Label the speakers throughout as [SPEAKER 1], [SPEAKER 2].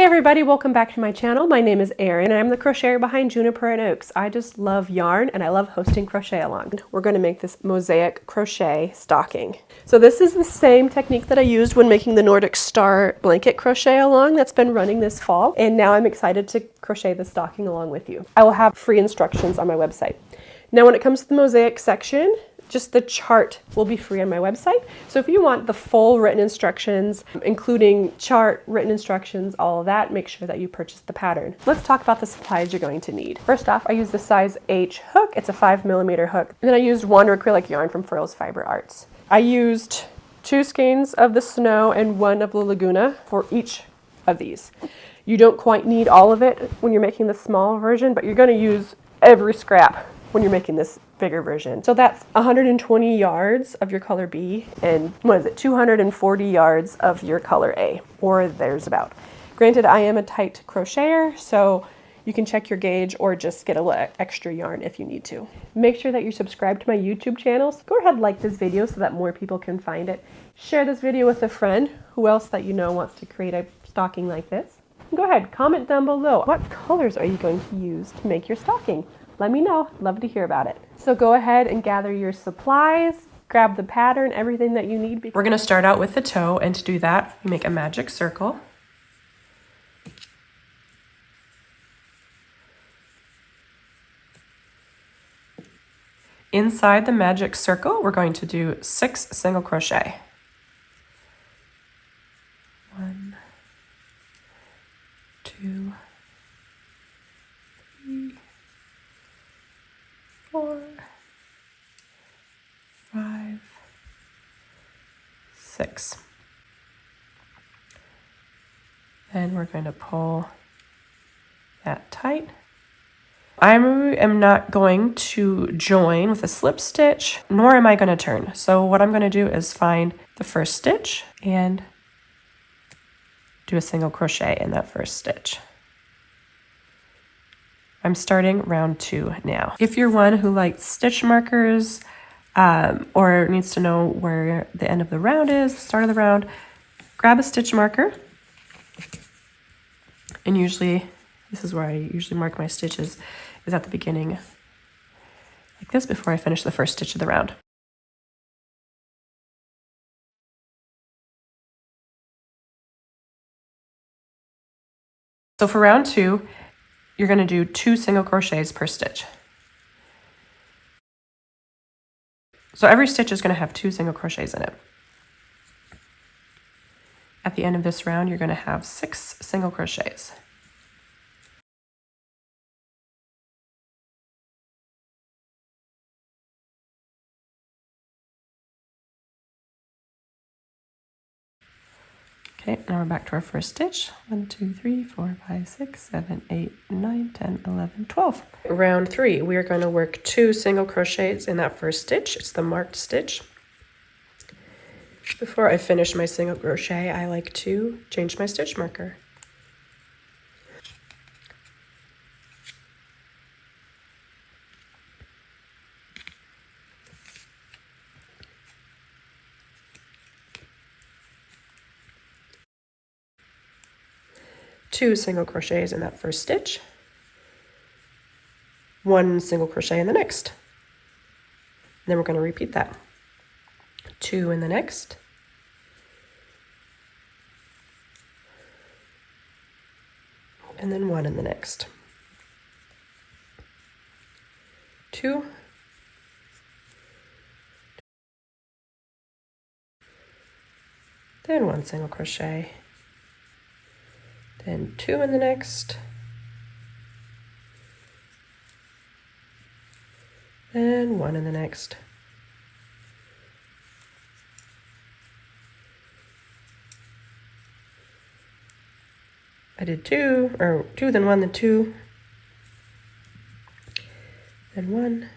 [SPEAKER 1] Hey everybody, welcome back to my channel. My name is Erin and I'm the crocheter behind Juniper and Oaks. I just love yarn and I love hosting crochet along. We're going to make this mosaic crochet stocking. So this is the same technique that I used when making the Nordic star blanket crochet along that's been running this fall. And now I'm excited to crochet the stocking along with you. I will have free instructions on my website. Now when it comes to the mosaic section, just the chart will be free on my website. So if you want the full written instructions, including chart, written instructions, all of that, make sure that you purchase the pattern. Let's talk about the supplies you're going to need. First off, I use the size H hook. It's a 5mm hook. And then I used wander acrylic yarn from Furls Fiber Arts. I used 2 skeins of the Snow and 1 of the Laguna for each of these. You don't quite need all of it when you're making the small version, but you're going to use every scrap when you're making this bigger version. So that's 120 yards of your color B and 240 yards of your color A, or there's about. Granted, I am a tight crocheter, so you can check your gauge or just get a little extra yarn if you need to. Make sure that you're subscribed to my YouTube channel. So go ahead and like this video so that more people can find it. Share this video with a friend who else that you know wants to create a stocking like this. Go ahead, comment down below. What colors are you going to use to make your stocking? Let me know. Love to hear about it. So go ahead and gather your supplies, grab the pattern, everything that you need. We're going to start out with the toe, and to do that, you make a magic circle. Inside the magic circle, we're going to do 6 single crochet. 1, 2, 3, 4, 5, 6. Then we're going to pull that tight. I am not going to join with a slip stitch, nor am I going to turn. So what I'm going to do is find the first stitch and do a single crochet in that first stitch. I'm starting round 2 now. If you're one who likes stitch markers or needs to know where the end of the round is, the start of the round, grab a stitch marker. And usually, this is where I usually mark my stitches, is at the beginning like this before I finish the first stitch of the round. So for round 2, you're going to do 2 single crochets per stitch. So every stitch is going to have 2 single crochets in it. At the end of this round, you're going to have 6 single crochets. Okay, now we're back to our first stitch. 1, 2, 3, 4, 5, 6, 7, 8, 9, 10, 11, 12. Round 3, we are going to work 2 single crochets in that first stitch. It's the marked stitch. Before I finish my single crochet, I like to change my stitch marker. Two single crochets in that first stitch, 1 single crochet in the next. And then we're going to repeat that. 2 in the next, and then 1 in the next. 2, then 1 single crochet, then 2 in the next, then 1 in the next. I did 2, then 1, then 2, then 1,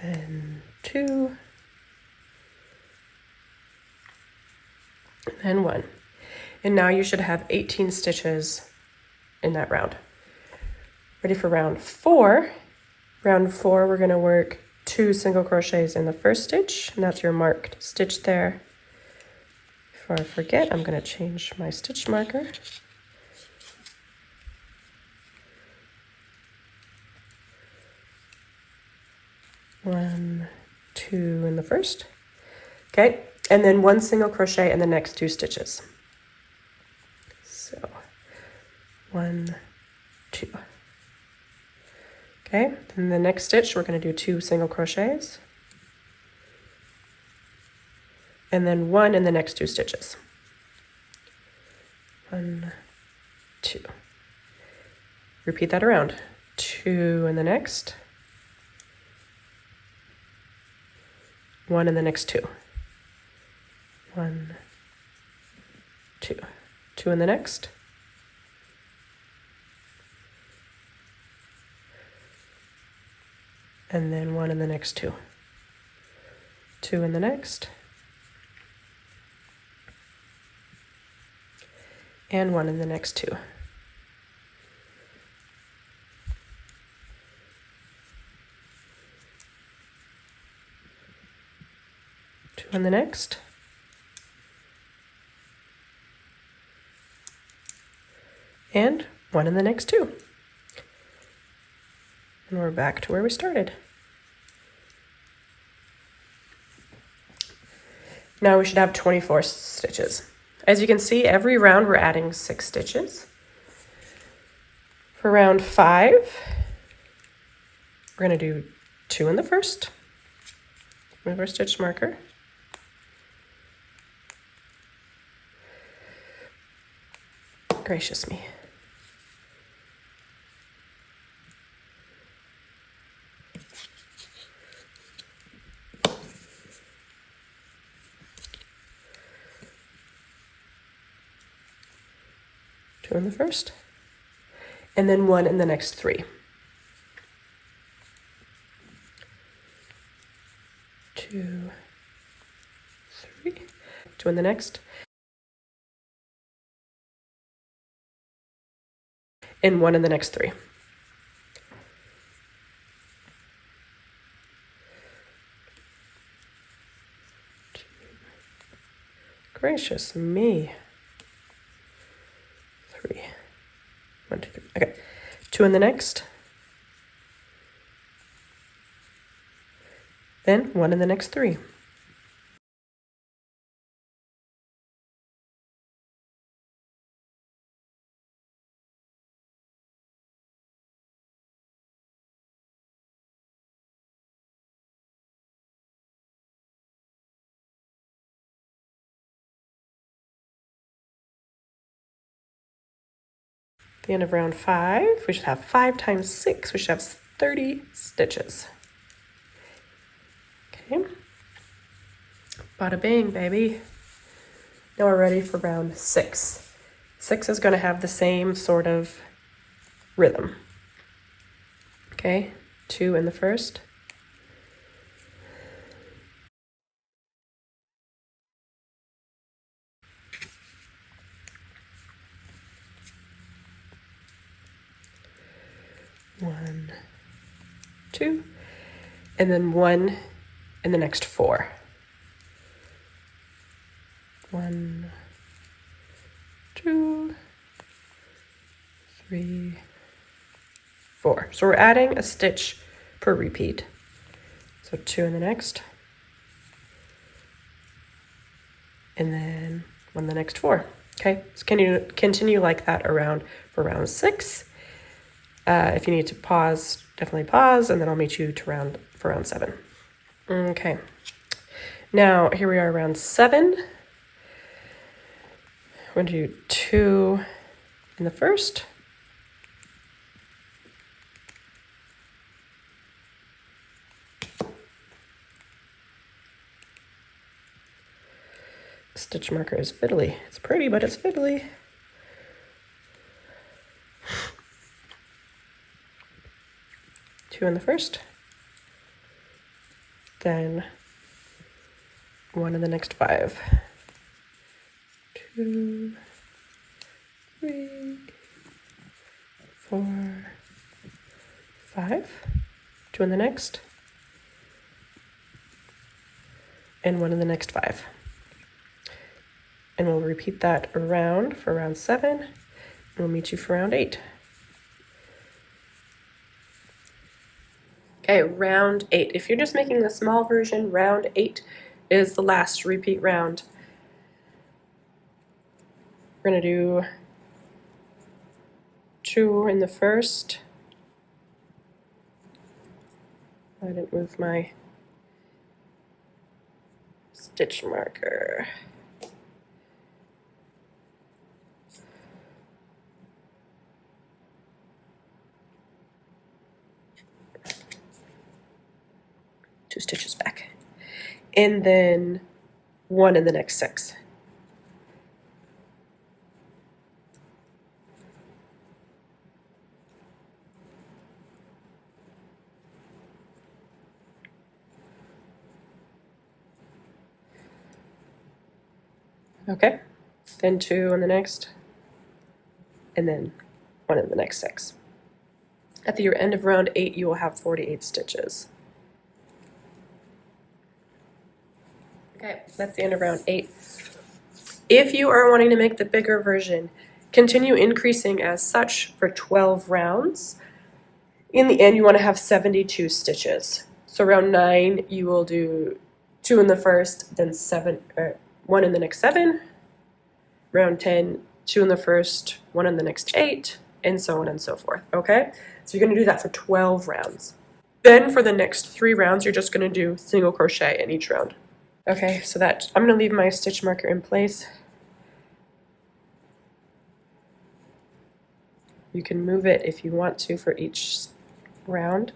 [SPEAKER 1] then 2, and 1. And now you should have 18 stitches in that round. Ready for round 4. Round 4, we're going to work 2 single crochets in the first stitch, and that's your marked stitch there. Before I forget, I'm going to change my stitch marker. One, two in the first. Okay, and then one single crochet in the next 2 stitches. So 1, 2. Okay, in the next stitch we're going to do 2 single crochets and then 1 in the next 2 stitches. 1, 2. Repeat that around. 2 in the next, 1 in the next 2. 1, 2. 2 in the next. And then 1 in the next 2. 2 in the next. And 1 in the next 2. Two in the next. And 1 in the next 2. And we're back to where we started. Now we should have 24 stitches. As you can see, every round we're adding 6 stitches. For round 5, we're going to do 2 in the first. Move our stitch marker. Gracious me. Two in the first, and then 1 in the next 3. 2, 3, 2 in the next, and 1 in the next 3. Gracious me. 3. 1, 2, 3. Okay. 2 in the next. Then 1 in the next 3. At the end of round 5, we should have 5 times 6. We should have 30 stitches. Okay. Bada bing, baby. Now we're ready for round 6. 6 is going to have the same sort of rhythm. Okay, 2 in the first. One, 2, and then 1 in the next 4. 1, 2, 3, 4. So we're adding a stitch per repeat. So 2 in the next, and then 1 in the next 4. Okay, so can you continue like that around for round 6? If you need to pause, definitely pause, and then I'll meet you for round 7. Okay, now here we are, round 7. We're going to do 2 in the first. Stitch marker is fiddly. It's pretty, but it's fiddly. Two in the first, then 1 in the next 5. 2, 3, 4, 5. 2 in the next, and 1 in the next 5. And we'll repeat that around for round 7. And we'll meet you for round 8. Okay, round 8. If you're just making the small version, round 8 is the last repeat round. We're going to do 2 in the first. I didn't move my stitch marker. Two stitches back. And then 1 in the next 6. Okay, then 2 in the next, and then 1 in the next 6. At the end of round 8, you will have 48 stitches. Okay, that's the end of round 8. If you are wanting to make the bigger version, continue increasing as such for 12 rounds. In the end, you want to have 72 stitches. So round 9, you will do 2 in the first, then 1 in the next 7. Round 10, 2 in the first, 1 in the next 8, and so on and so forth, okay? So you're going to do that for 12 rounds. Then for the next 3 rounds, you're just going to do single crochet in each round. Okay, so that I'm going to leave my stitch marker in place. You can move it if you want to for each round,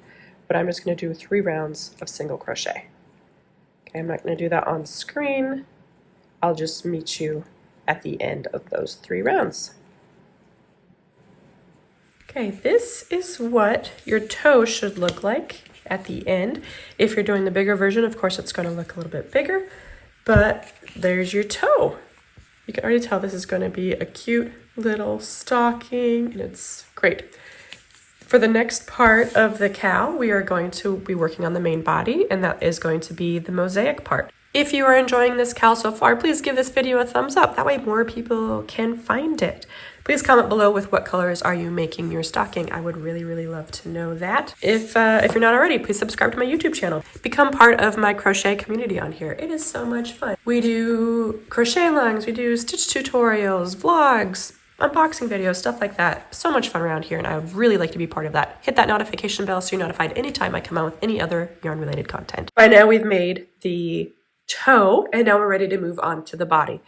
[SPEAKER 1] but I'm just going to do 3 rounds of single crochet. Okay, I'm not going to do that on screen. I'll just meet you at the end of those 3 rounds. Okay, this is what your toe should look like at the end. If you're doing the bigger version, of course, it's going to look a little bit bigger, but there's your toe. You can already tell this is going to be a cute little stocking, and it's great. For the next part of the cowl, we are going to be working on the main body, and that is going to be the mosaic part. If you are enjoying this cowl so far, please give this video a thumbs up. That way more people can find it. Please comment below with what colors are you making your stocking. I would really, really love to know that. If you're not already, please subscribe to my YouTube channel. Become part of my crochet community on here. It is so much fun. We do crochet alongs, we do stitch tutorials, vlogs, unboxing videos, stuff like that. So much fun around here, and I would really like to be part of that. Hit that notification bell so you're notified anytime I come out with any other yarn-related content. By now we've made the toe, and now we're ready to move on to the body.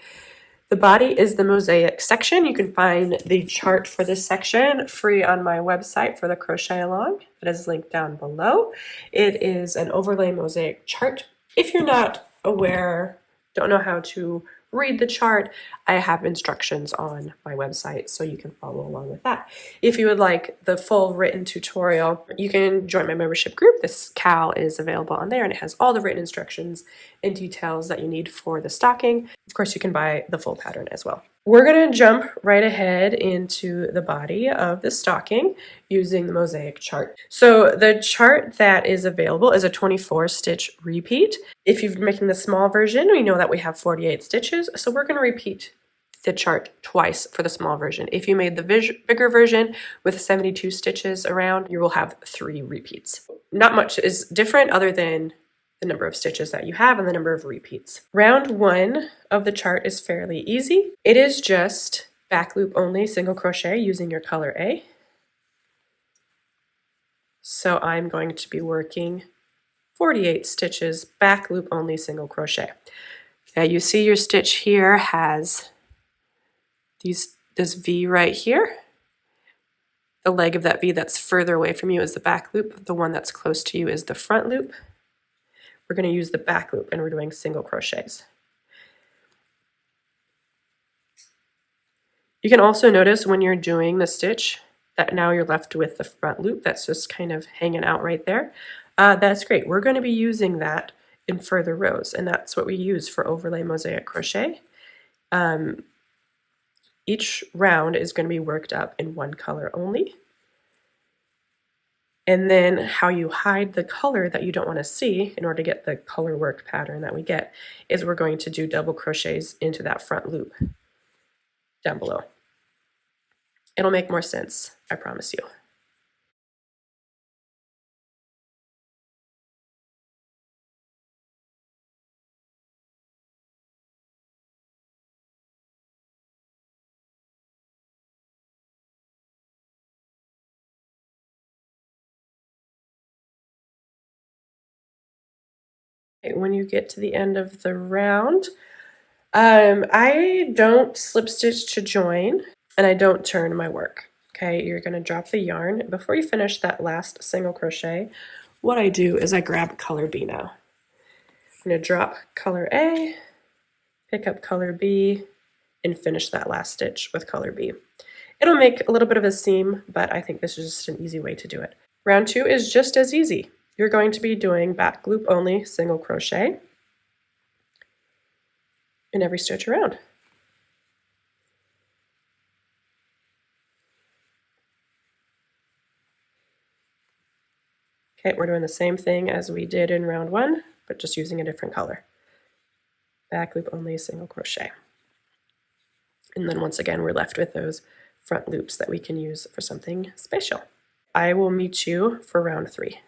[SPEAKER 1] The body is the mosaic section. You can find the chart for this section free on my website for the crochet along. It is linked down below. It is an overlay mosaic chart. If you're not aware, don't know how to read the chart, I have instructions on my website so you can follow along with that. If you would like the full written tutorial, you can join my membership group. This cowl is available on there, and it has all the written instructions and details that you need for the stocking. Of course, you can buy the full pattern as well. We're going to jump right ahead into the body of the stocking using the mosaic chart. So the chart that is available is a 24 stitch repeat. If you're making the small version, we know that we have 48 stitches, so we're going to repeat the chart twice for the small version. If you made the bigger version with 72 stitches around, you will have 3 repeats. Not much is different other than the number of stitches that you have and the number of repeats. Round 1 of the chart is fairly easy. It is just back loop only single crochet using your color A. So I'm going to be working 48 stitches back loop only single crochet. Now you see your stitch here has this V right here. The leg of that V that's further away from you is the back loop. The one that's close to you is the front loop. We're going to use the back loop, and we're doing single crochets. You can also notice when you're doing the stitch that now you're left with the front loop that's just kind of hanging out right there. That's great. We're going to be using that in further rows, and that's what we use for overlay mosaic crochet. Each round is going to be worked up in one color only. And then how you hide the color that you don't want to see in order to get the color work pattern that we get is we're going to do double crochets into that front loop down below. It'll make more sense, I promise you. When you get to the end of the round, I don't slip stitch to join, and I don't turn my work. Okay, you're going to drop the yarn. Before you finish that last single crochet, what I do is I grab color B now. I'm going to drop color A, pick up color B, and finish that last stitch with color B. It'll make a little bit of a seam, but I think this is just an easy way to do it. Round 2 is just as easy. You're going to be doing back loop only single crochet in every stitch around. Okay, we're doing the same thing as we did in round 1, but just using a different color. Back loop only single crochet. And then once again, we're left with those front loops that we can use for something special. I will meet you for round 3.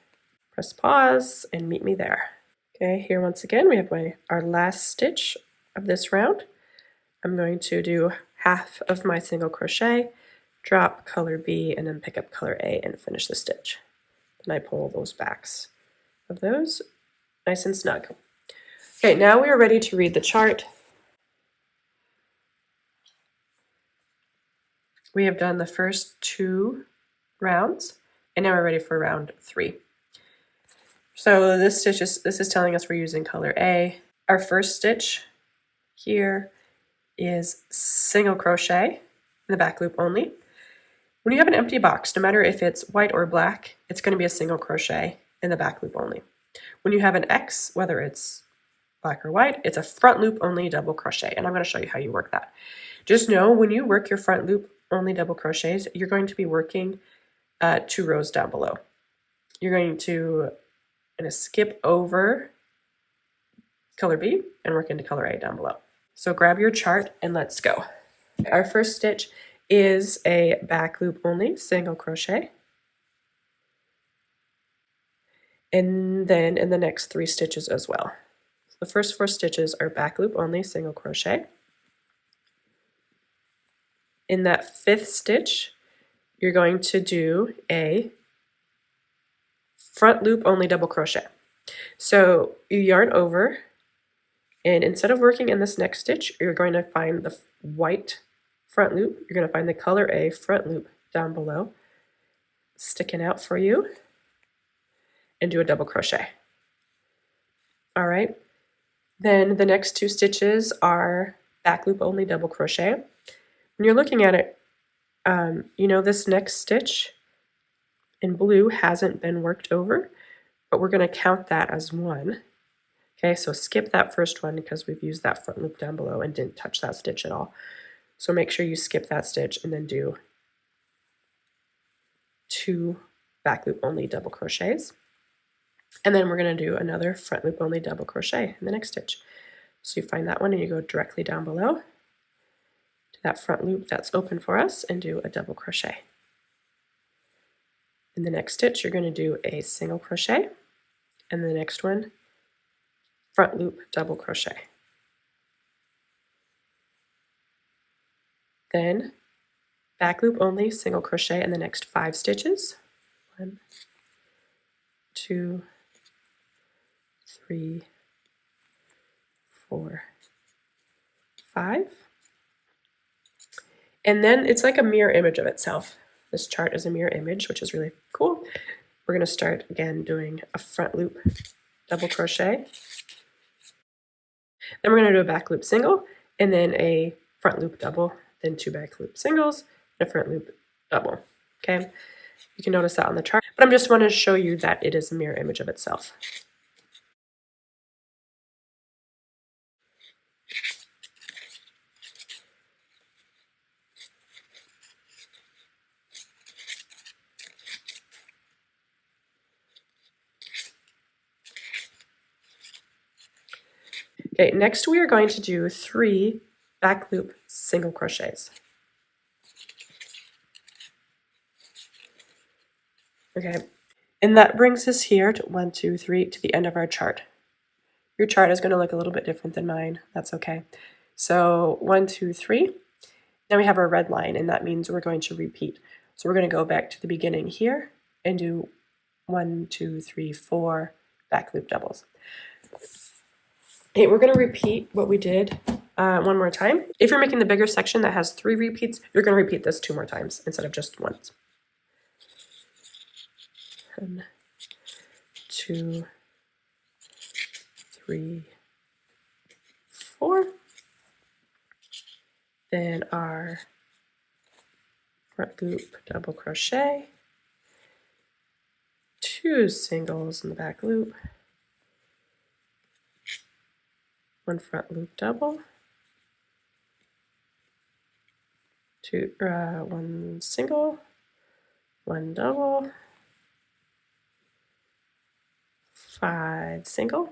[SPEAKER 1] Press pause and meet me there. Okay, here once again, we have our last stitch of this round. I'm going to do half of my single crochet, drop color B, and then pick up color A and finish the stitch. And I pull those backs of those nice and snug. Okay, now we are ready to read the chart. We have done the first 2 rounds, and now we're ready for round 3. So this is telling us we're using color A. Our first stitch here is single crochet in the back loop only. When you have an empty box, no matter if it's white or black, it's going to be a single crochet in the back loop only. When you have an X, whether it's black or white, it's a front loop only double crochet, and I'm going to show you how you work that. Just know when you work your front loop only double crochets, you're going to be working 2 rows down below. You're going to skip over color B and work into color A down below. So grab your chart and let's go. Our first stitch is a back loop only single crochet. And then in the next 3 stitches as well. The first 4 stitches are back loop only single crochet. In that 5th stitch, you're going to do a front loop only double crochet. So you yarn over, and instead of working in this next stitch, you're going to find the white front loop. You're going to find the color A front loop down below, sticking out for you, and do a double crochet. All right. Then the next 2 stitches are back loop only double crochet. When you're looking at it, you know this next stitch in blue hasn't been worked over, but we're going to count that as 1. Okay, so skip that first one because we've used that front loop down below and didn't touch that stitch at all. So make sure you skip that stitch and then do 2 back loop only double crochets. And then we're going to do another front loop only double crochet in the next stitch. So you find that one and you go directly down below to that front loop that's open for us and do a double crochet. In the next stitch, you're going to do a single crochet, and the next one, front loop double crochet. Then back loop only single crochet in the next 5 stitches. 1, 2, 3, 4, 5. And then it's like a mirror image of itself. This chart is a mirror image, which is really cool. We're going to start again doing a front loop double crochet. Then we're going to do a back loop single, and then a front loop double, then 2 back loop singles, and a front loop double. Okay, you can notice that on the chart, but I'm just wanting to show you that it is a mirror image of itself. Okay, next we are going to do 3 back loop single crochets. Okay, and that brings us here to 1, 2, 3 to the end of our chart. Your chart is going to look a little bit different than mine. That's okay. So 1, 2, 3. Now we have our red line, and that means we're going to repeat. So we're going to go back to the beginning here and do 1, 2, 3, 4 back loop doubles. Okay, we're going to repeat what we did one more time. If you're making the bigger section that has 3 repeats, you're going to repeat this 2 more times instead of just once. 1, 2, 3, 4. Then our front loop double crochet, 2 singles in the back loop, 1 front loop double, 1 single, 1 double, 5 single,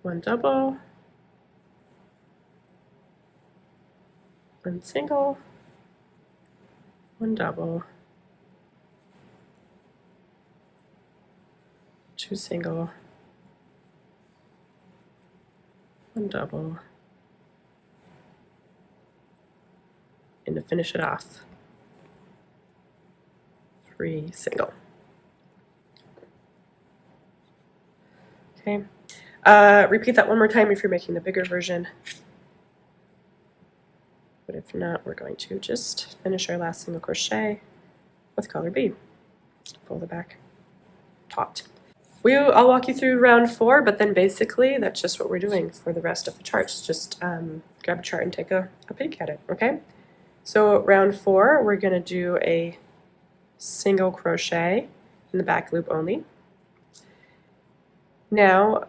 [SPEAKER 1] 1 double, 1 single, 1 double, 2 single, 1 double, and to finish it off, 3 single. Okay, repeat that one more time if you're making the bigger version. But if not, we're going to just finish our last single crochet with color B. Pull the back taut. I'll walk you through round 4, but then basically that's just what we're doing for the rest of the charts. Just grab a chart and take a peek at it, okay? So round 4, we're going to do a single crochet in the back loop only. Now,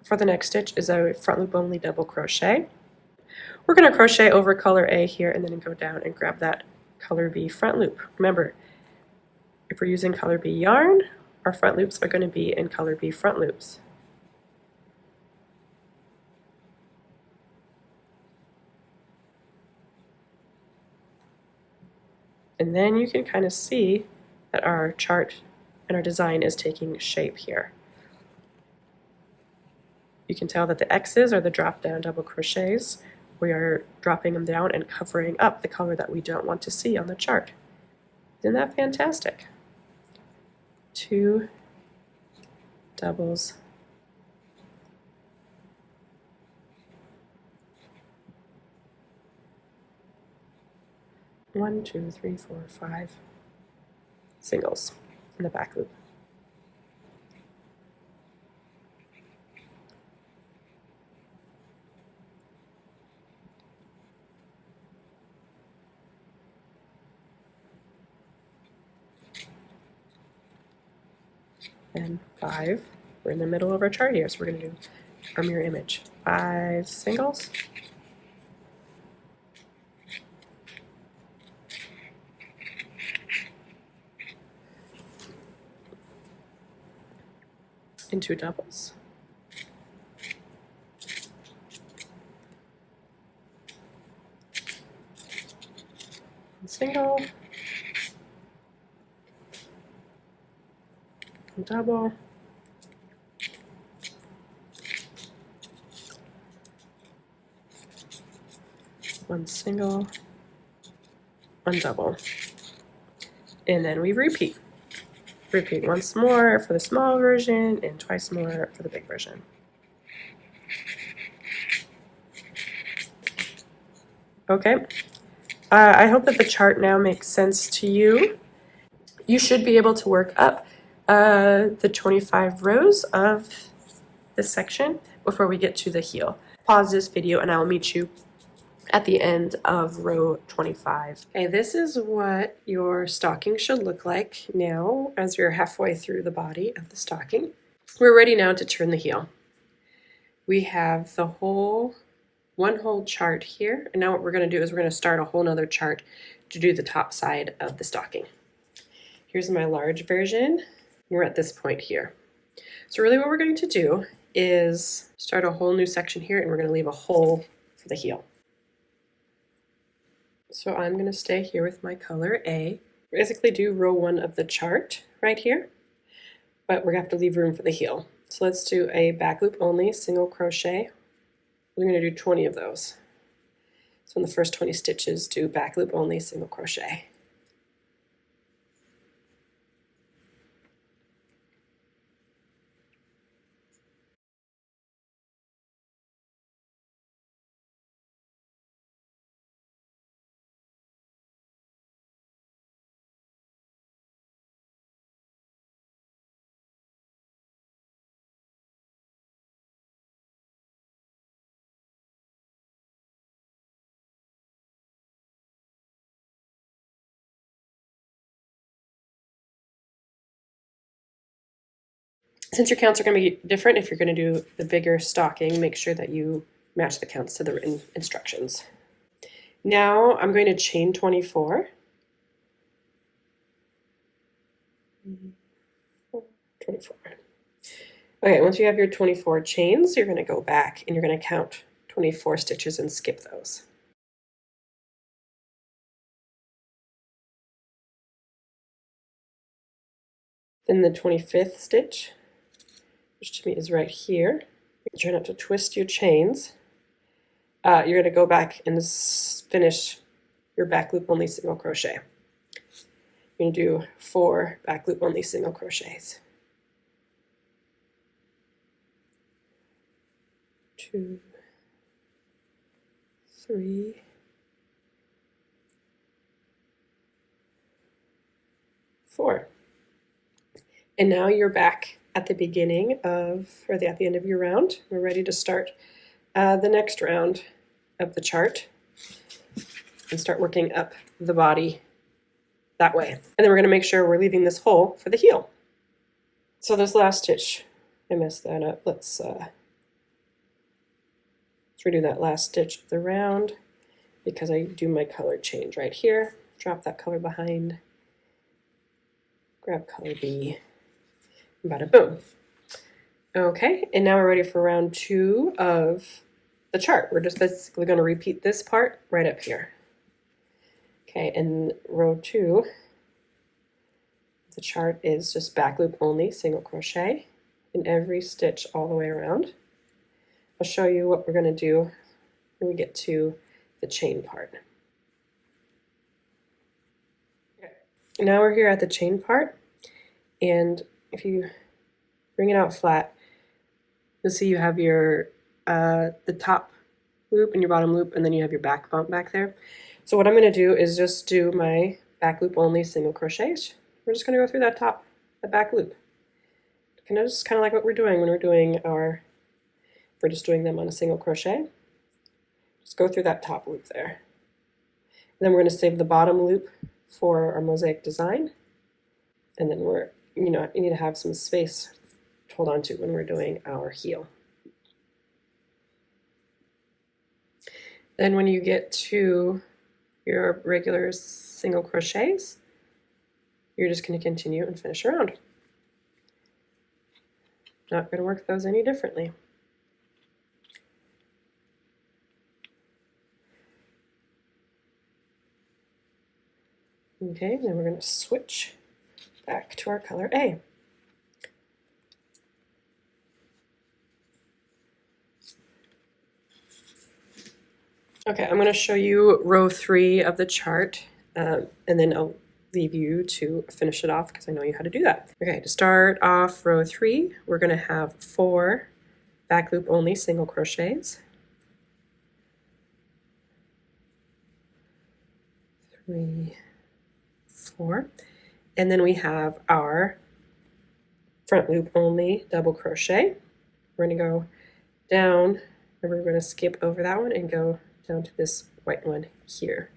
[SPEAKER 1] for the next stitch is a front loop only double crochet. We're going to crochet over color A here and then go down and grab that color B front loop. Remember, if we're using color B yarn, our front loops are going to be in color B front loops. And then you can kind of see that our chart and our design is taking shape here. You can tell that the X's are the drop down double crochets. We are dropping them down and covering up the color that we don't want to see on the chart. Isn't that fantastic? 2 doubles, 1, 2, 3, 4, 5 singles in the back loop. And 5. We're in the middle of our chart here, so we're going to do our mirror image. 5 singles, and 2 doubles, 1 single, 1 double, 1 single, 1 double, and then we repeat. Repeat once more for the small version and twice more for the big version. Okay, I hope that the chart now makes sense to you. You should be able to work up the 25 rows of this section before we get to the heel. Pause this video and I will meet you at the end of row 25. Okay, this is what your stocking should look like now as we're halfway through the body of the stocking. We're ready now to turn the heel. We have the whole one whole chart here, and now what we're going to do is we're going to start a whole nother chart to do the top side of the stocking. Here's my large version. We're at this point here. So really what we're going to do is start a whole new section here, and we're going to leave a hole for the heel. So I'm going to stay here with my color A. Basically do row 1 of the chart right here, but we're going to have to leave room for the heel. So let's do a back loop only single crochet. We're going to do 20 of those. So in the first 20 stitches, do back loop only single crochet. Since your counts are going to be different, if you're going to do the bigger stocking, make sure that you match the counts to the written instructions. Now I'm going to chain 24. 24. Okay, once you have your 24 chains, you're going to go back and you're going to count 24 stitches and skip those. Then the 25th stitch, which to me is right here, you try not to twist your chains. You're going to go back and finish your back loop only single crochet. You're going to do 4 back loop only single crochets. 2, 3, 4. And now you're back at the beginning of, or at the end of your round. We're ready to start the next round of the chart and start working up the body that way. And then we're going to make sure we're leaving this hole for the heel. So this last stitch, I messed that up. Let's redo that last stitch of the round because I do my color change right here. Drop that color behind, grab color B, and bada boom. Okay, and now we're ready for round 2 of the chart. We're just basically going to repeat this part right up here. Okay, and row 2, the chart is just back loop only single crochet in every stitch all the way around. I'll show you what we're going to do when we get to the chain part. Okay. Now we're here at the chain part, and if you bring it out flat, you'll see you have your the top loop and your bottom loop, and then you have your back bump back there. So what I'm going to do is just do my back loop only single crochets. We're just going to go through the back loop. Just kind of like what we're doing when we're doing we're just doing them on a single crochet. Just go through that top loop there. And then we're going to save the bottom loop for our mosaic design. And then you need to have some space to hold on to when we're doing our heel. Then when you get to your regular single crochets, you're just going to continue and finish around. Not going to work those any differently. Okay, then we're going to switch back to our color A. Okay, I'm going to show you row 3 of the chart, and then I'll leave you to finish it off because I know you how to do that. Okay, to start off row 3, we're going to have 4 back loop only single crochets. 3, 4, and then we have our front loop only double crochet. We're going to go down, and we're going to skip over that one and go down to this white one here,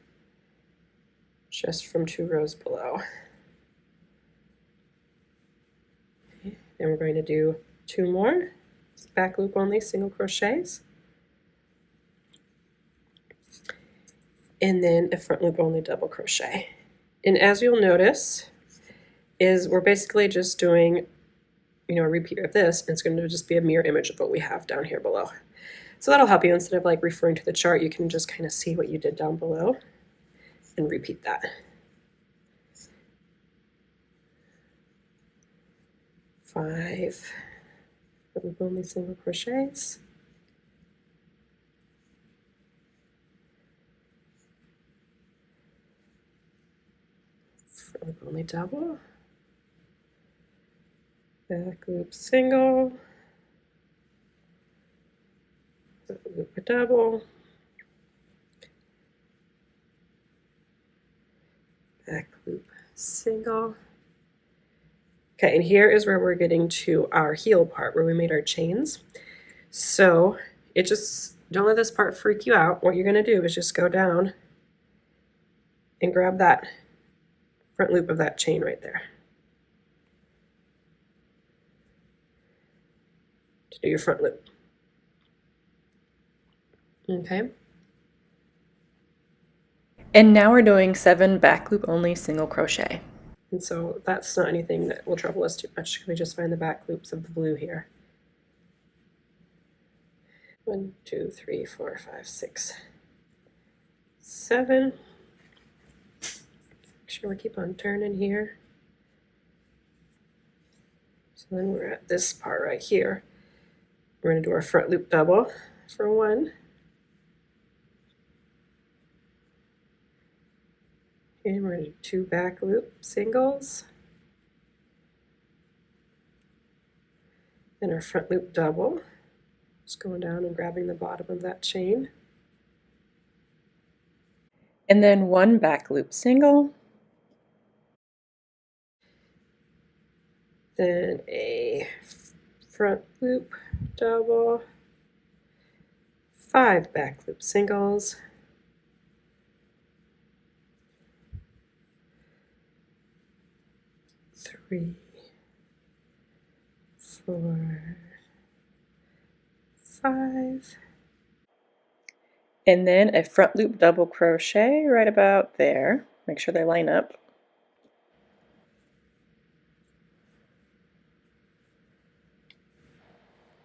[SPEAKER 1] just from 2 rows below. Okay. Then we're going to do 2 more back loop only single crochets. and then a front loop only double crochet. And as you'll notice, is we're basically just doing, you know, a repeat of this, and it's going to just be a mirror image of what we have down here below. So that'll help you. Instead of like referring to the chart, you can just kind of see what you did down below and repeat that. 5 front loop only single crochets. Front loop only double. Back loop single. Front loop a double. Back loop single. Okay, and here is where we're getting to our heel part where we made our chains. So it just, don't let this part freak you out. What you're going to do is just go down and grab that front loop of that chain right there to do your front loop. Okay.
[SPEAKER 2] And now we're doing 7 back loop only single crochet.
[SPEAKER 1] And so that's not anything that will trouble us too much. We just find the back loops of the blue here. 1, 2, 3, 4, 5, 6, 7. Make sure we keep on turning here. So then we're at this part right here. We're going to do our front loop double for 1. And we're going to do 2 back loop singles. Then our front loop double. Just going down and grabbing the bottom of that chain.
[SPEAKER 2] And then 1 back loop single.
[SPEAKER 1] Then a front loop double. 5 back loop singles. 3, 4, 5.
[SPEAKER 2] And then a front loop double crochet right about there. Make sure they line up.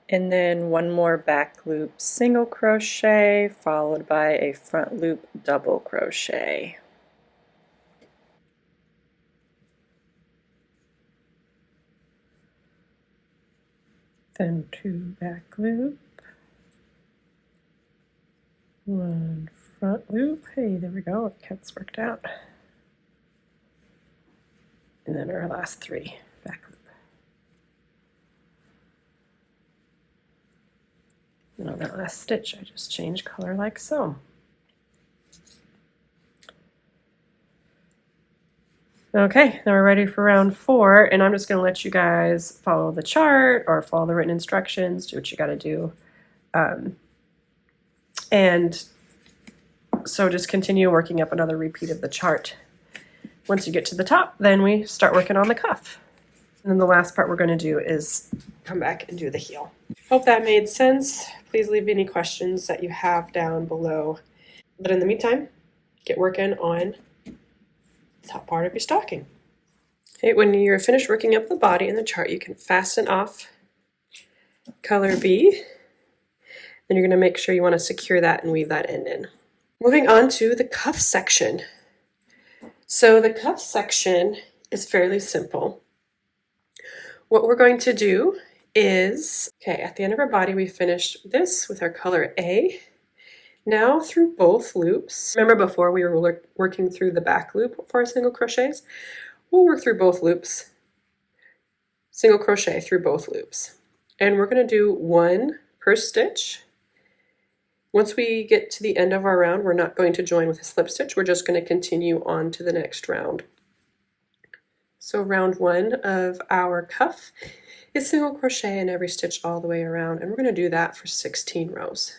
[SPEAKER 2] And then 1 more back loop single crochet followed by a front loop double crochet.
[SPEAKER 1] Then 2 back loop, 1 front loop. Hey, there we go. It gets worked out. And then our last 3 back loop. And on that last stitch, I just change color like so. Okay, now we're ready for round 4, and I'm just going to let you guys follow the chart or follow the written instructions, do what you got to do. And so just continue working up another repeat of the chart. Once you get to the top, then we start working on the cuff. And then the last part we're going to do is come back and do the heel. Hope that made sense. Please leave any questions that you have down below. But in the meantime, get working on top part of your stocking. Okay, when you're finished working up the body and the chart, you can fasten off color B. Then you're going to make sure you want to secure that and weave that end in. Moving on to the cuff section. So the cuff section is fairly simple. What we're going to do is, okay, at the end of our body, we finished this with our color A. Now through both loops, remember before we were working through the back loop for our single crochets, we'll work through both loops, single crochet through both loops. And we're going to do 1 per stitch. Once we get to the end of our round, we're not going to join with a slip stitch, we're just going to continue on to the next round. So round 1 of our cuff is single crochet in every stitch all the way around, and we're going to do that for 16 rows.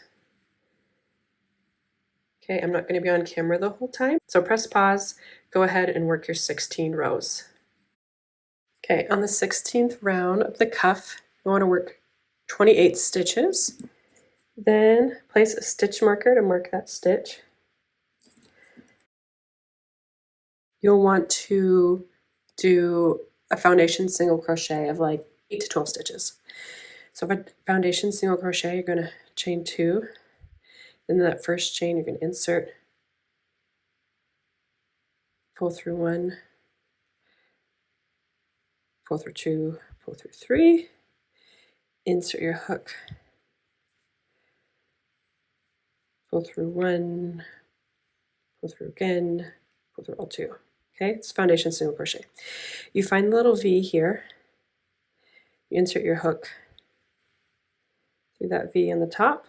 [SPEAKER 1] Okay, I'm not going to be on camera the whole time, so press pause, go ahead and work your 16 rows. Okay, on the 16th round of the cuff, you want to work 28 stitches. Then place a stitch marker to mark that stitch. you'll want to do a foundation single crochet of like 8 to 12 stitches. So for foundation single crochet, you're going to chain 2. In that first chain, you're going to insert, pull through 1, pull through 2, pull through 3, insert your hook, pull through 1, pull through again, pull through all 2. Okay, it's foundation single crochet. You find the little V here, you insert your hook through that V on the top,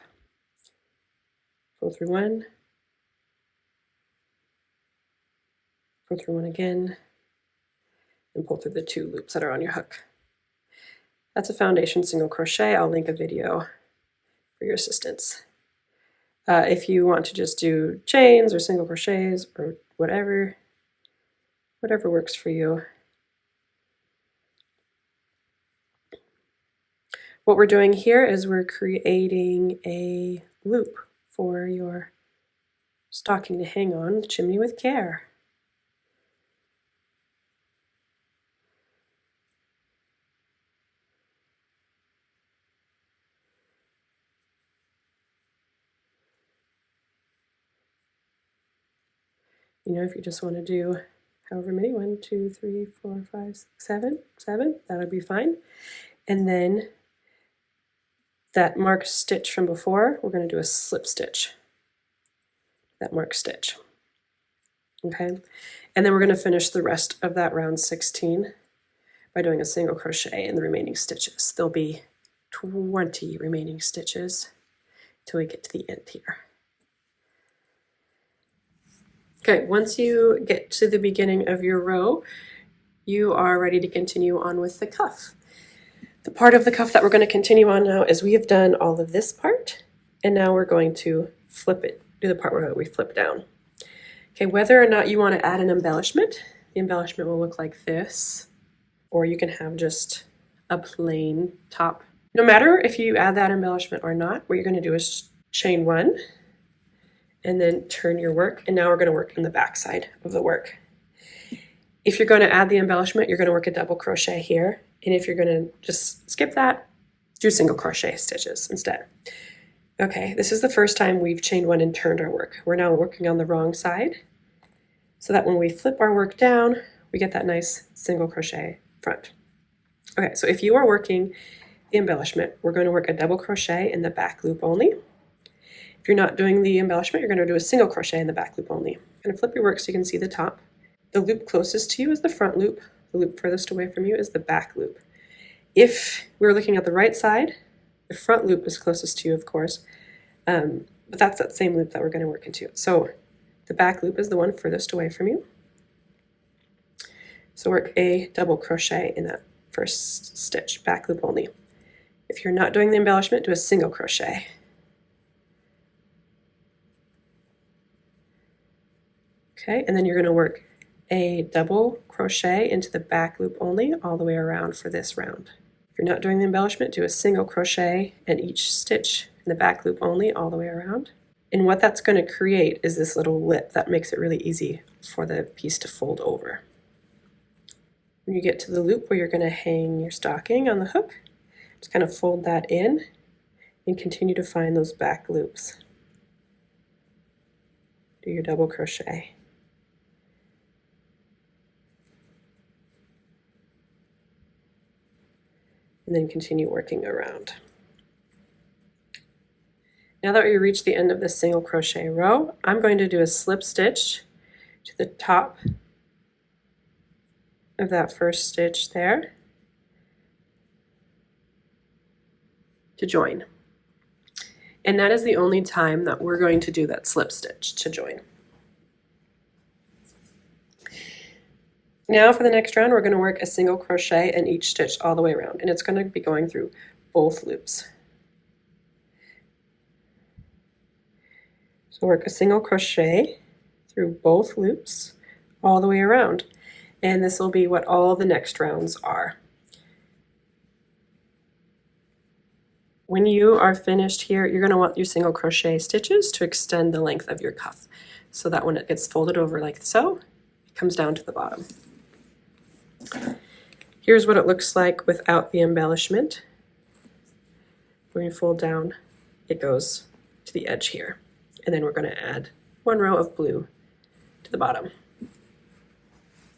[SPEAKER 1] pull through 1, pull through 1 again, and pull through the 2 loops that are on your hook. That's a foundation single crochet. I'll link a video for your assistance. If you want to just do chains or single crochets or whatever works for you. What we're doing here is we're creating a loop for your stocking to hang on, chimney with care. You know, if you just want to do however many, 1, 2, 3, 4, 5, 6, 7, that would be fine. And then that marked stitch from before, we're going to do a slip stitch. That marked stitch. Okay, and then we're going to finish the rest of that round 16 by doing a single crochet in the remaining stitches. There'll be 20 remaining stitches till we get to the end here. Okay, once you get to the beginning of your row, you are ready to continue on with the cuff. The part of the cuff that we're going to continue on now is we have done all of this part, and now we're going to flip it, do the part where we flip down. Okay, whether or not you want to add an embellishment, the embellishment will look like this, or you can have just a plain top. No matter if you add that embellishment or not, what you're going to do is chain 1, and then turn your work, and now we're going to work in the back side of the work. If you're going to add the embellishment, you're going to work a double crochet here, and if you're going to just skip that, do single crochet stitches instead. Okay, this is the first time we've chained 1 and turned our work. We're now working on the wrong side, so that when we flip our work down, we get that nice single crochet front. Okay, so if you are working the embellishment, we're going to work a double crochet in the back loop only. If you're not doing the embellishment, you're going to do a single crochet in the back loop only. I'm going to flip your work so you can see the top. The loop closest to you is the front loop. The loop furthest away from you is the back loop. If we're looking at the right side, the front loop is closest to you, of course, but that's that same loop that we're going to work into. So the back loop is the one furthest away from you. So work a double crochet in that first stitch, back loop only. If you're not doing the embellishment, do a single crochet. Okay, and then you're going to work a double crochet into the back loop only all the way around for this round. If you're not doing the embellishment, do a single crochet in each stitch in the back loop only all the way around. And what that's going to create is this little lip that makes it really easy for the piece to fold over. When you get to the loop where you're going to hang your stocking on the hook, just kind of fold that in and continue to find those back loops. Do your double crochet. And then continue working around. Now that we reach the end of the single crochet row, I'm going to do a slip stitch to the top of that first stitch there to join. And that is the only time that we're going to do that slip stitch to join. Now for the next round, we're going to work a single crochet in each stitch all the way around, and it's going to be going through both loops. So work a single crochet through both loops all the way around, and this will be what all the next rounds are. When you are finished here, you're going to want your single crochet stitches to extend the length of your cuff, so that when it gets folded over like so, it comes down to the bottom. Here's what it looks like without the embellishment. When you fold down, it goes to the edge here. And then we're going to add 1 row of blue to the bottom.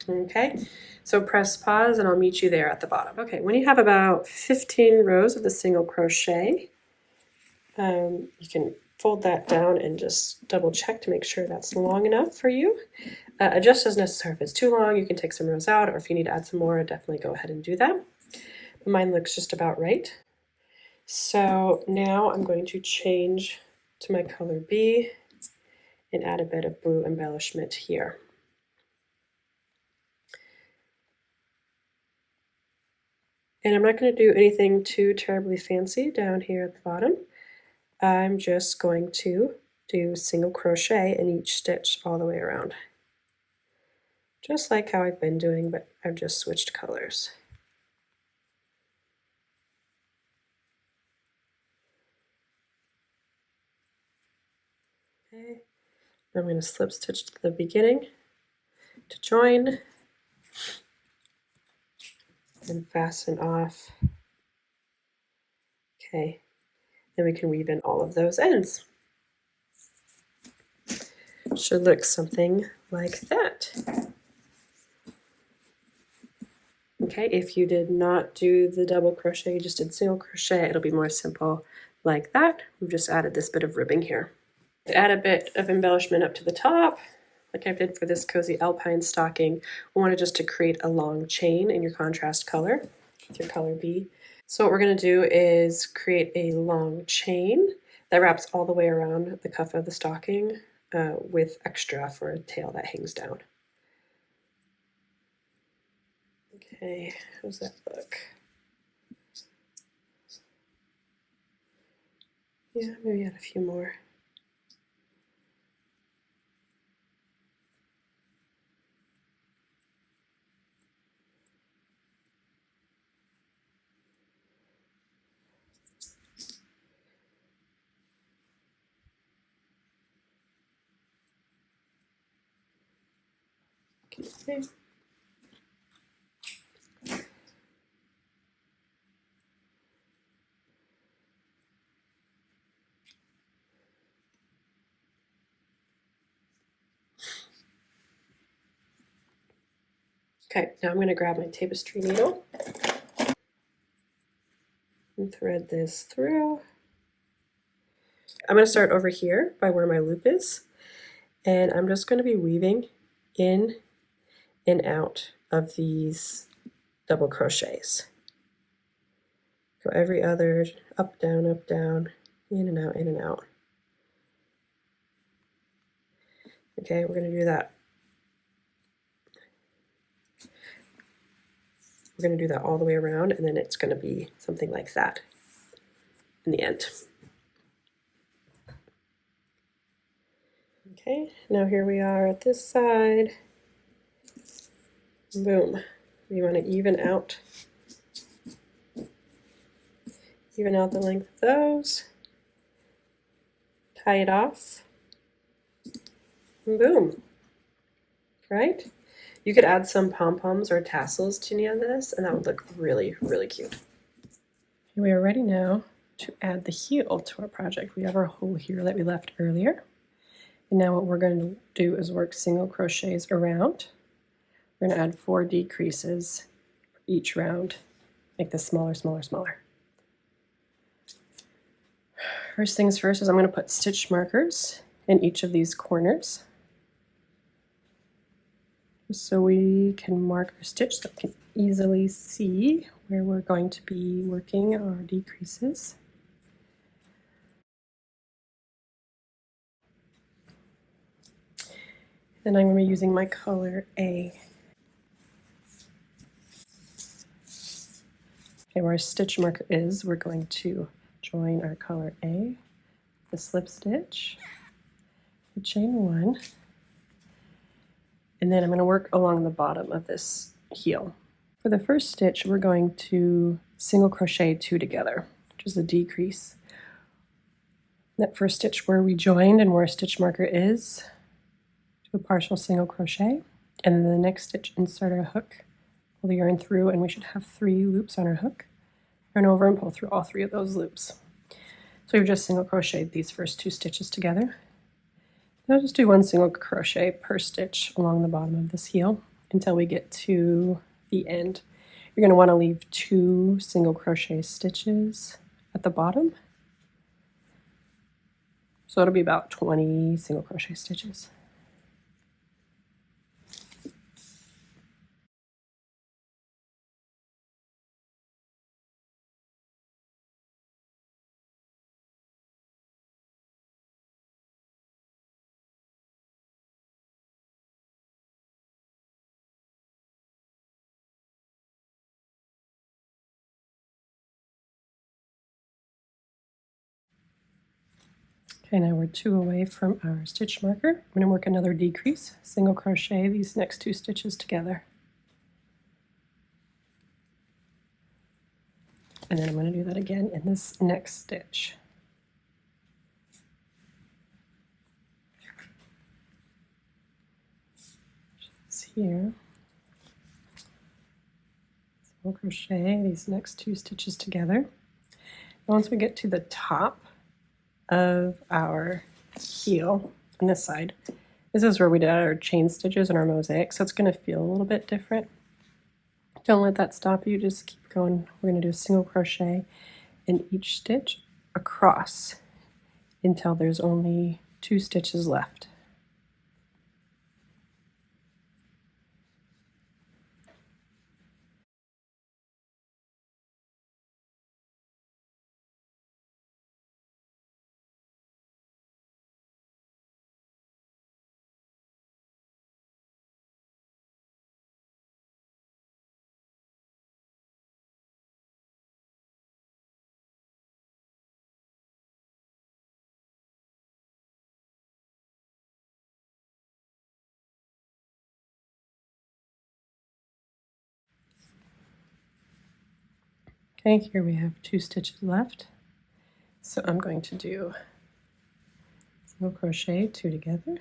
[SPEAKER 1] Okay, so press pause and I'll meet you there at the bottom. Okay, when you have about 15 rows of the single crochet, you can fold that down and just double check to make sure that's long enough for you. Adjust as necessary. If it's too long, you can take some rows out, or if you need to add some more, definitely go ahead and do that. But mine looks just about right. So now I'm going to change to my color B and add a bit of blue embellishment here. And I'm not going to do anything too terribly fancy down here at the bottom. I'm just going to do single crochet in each stitch all the way around. Just like how I've been doing, but I've just switched colors. Okay, I'm going to slip stitch to the beginning to join and fasten off. Okay, then we can weave in all of those ends. Should look something like that. Okay, if you did not do the double crochet, you just did single crochet, it'll be more simple like that. We've just added this bit of ribbing here. To add a bit of embellishment up to the top, like I did for this cozy alpine stocking, we wanted just to create a long chain in your contrast color with your color B. So what we're going to do is create a long chain that wraps all the way around the cuff of the stocking with extra for a tail that hangs down. Okay, how does that look? Yeah, maybe add a few more. Okay. Okay, now I'm going to grab my tapestry needle and thread this through. I'm going to start over here by where my loop is, and I'm just going to be weaving in and out of these double crochets. So every other up, down, in and out, in and out. Okay, we're going to do that. We're going to do that all the way around, and then it's going to be something like that in the end. Okay, now here we are at this side. Boom. We want to even out the length of those. Tie it off. And boom. Right? You could add some pom-poms or tassels to any of this, and that would look really, really cute. We are ready now to add the heel to our project. We have our hole here that we left earlier. And now what we're going to do is work single crochets around. We're going to add 4 decreases for each round. Make this smaller, smaller, smaller. First things first is I'm going to put stitch markers in each of these corners, so we can mark our stitch so we can easily see where we're going to be working our decreases. Then I'm going to be using my color A. Okay, where our stitch marker is, we're going to join our color A, the slip stitch, the chain 1, and then I'm going to work along the bottom of this heel. For the first stitch, we're going to single crochet 2 together, which is a decrease. That first stitch where we joined and where our stitch marker is, do a partial single crochet, And then the next stitch, insert our hook, pull the yarn through, and we should have 3 loops on our hook. Turn over and pull through all 3 of those loops. So we've just single crocheted these first 2 stitches together. Now just do 1 single crochet per stitch along the bottom of this heel until we get to the end. You're going to want to leave 2 single crochet stitches at the bottom. So it'll be about 20 single crochet stitches. Okay, now we're 2 away from our stitch marker. I'm going to work another decrease, single crochet these next 2 stitches together. And then I'm going to do that again in this next stitch. It's here. Single crochet these next 2 stitches together. And once we get to the top of our heel on this side, this is where we did our chain stitches and our mosaic, so it's going to feel a little bit different. Don't let that stop you, just keep going. We're going to do a single crochet in each stitch across until there's only 2 stitches left. Okay, here we have 2 stitches left. So I'm going to do single crochet 2 together.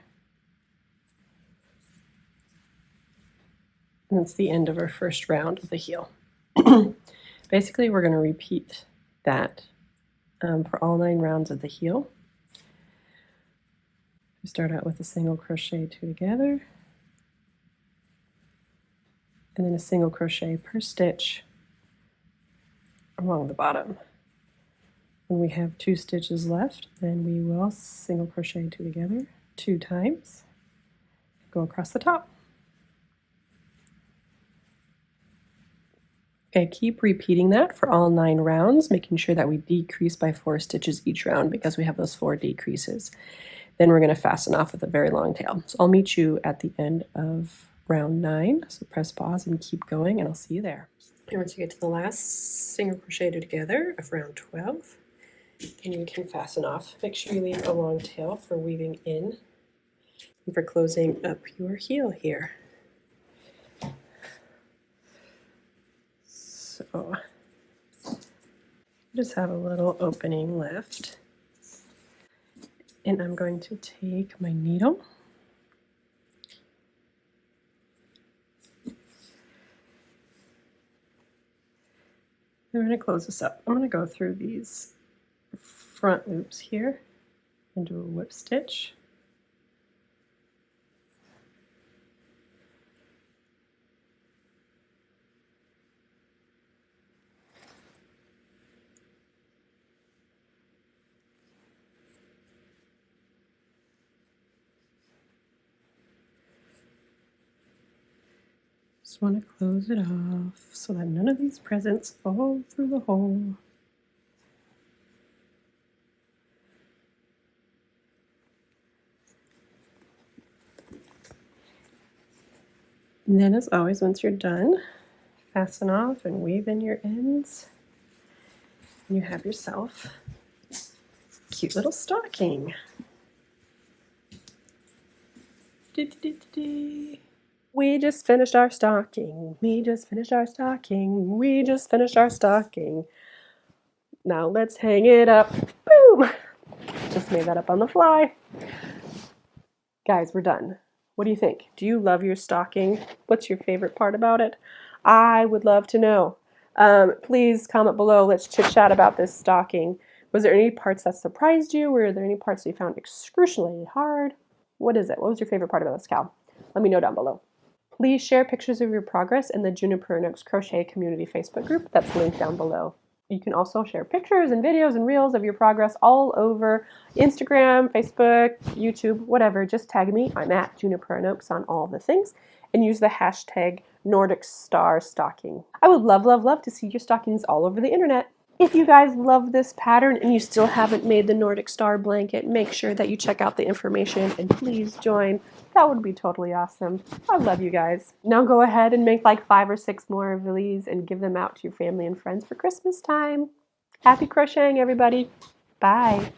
[SPEAKER 1] And that's the end of our first round of the heel. Basically, we're going to repeat that for all 9 rounds of the heel. We start out with a single crochet 2 together, and then a single crochet per stitch along the bottom. When we have 2 stitches left, then we will single crochet 2 together 2 times, go across the top. Okay, keep repeating that for all 9 rounds, making sure that we decrease by 4 stitches each round because we have those 4 decreases. Then we're going to fasten off with a very long tail. So I'll meet you at the end of round 9. So press pause and keep going, and I'll see you there. And once you get to the last single crochet together of round 12, then you can fasten off. Make sure you leave a long tail for weaving in and for closing up your heel here. So just have a little opening left, and I'm going to take my needle and I'm going to close this up. I'm going to go through these front loops here and do a whip stitch. Just want to close it off so that none of these presents fall through the hole. And then, as always, once you're done, fasten off and weave in your ends. And you have yourself a cute little stocking. We just finished our stocking. We just finished our stocking. We just finished our stocking. Now let's hang it up. Boom! Just made that up on the fly. Guys, we're done. What do you think? Do you love your stocking? What's your favorite part about it? I would love to know. Please comment below. Let's chit chat about this stocking. Was there any parts that surprised you? Were there any parts that you found excruciatingly hard? What is it? What was your favorite part about this cowl? Let me know down below. Please share pictures of your progress in the Juniper and Oaks Crochet Community Facebook group that's linked down below. You can also share pictures and videos and reels of your progress all over Instagram, Facebook, YouTube, whatever. Just tag me. I'm at Juniper and Oaks on all the things. And use the hashtag Nordic Star Stocking. I would love, love, love to see your stockings all over the internet. If you guys love this pattern and you still haven't made the Nordic Star blanket, make sure that you check out the information and please join. That would be totally awesome. I love you guys. Now go ahead and make like 5 or 6 more of these and give them out to your family and friends for Christmas time. Happy crocheting, everybody. Bye.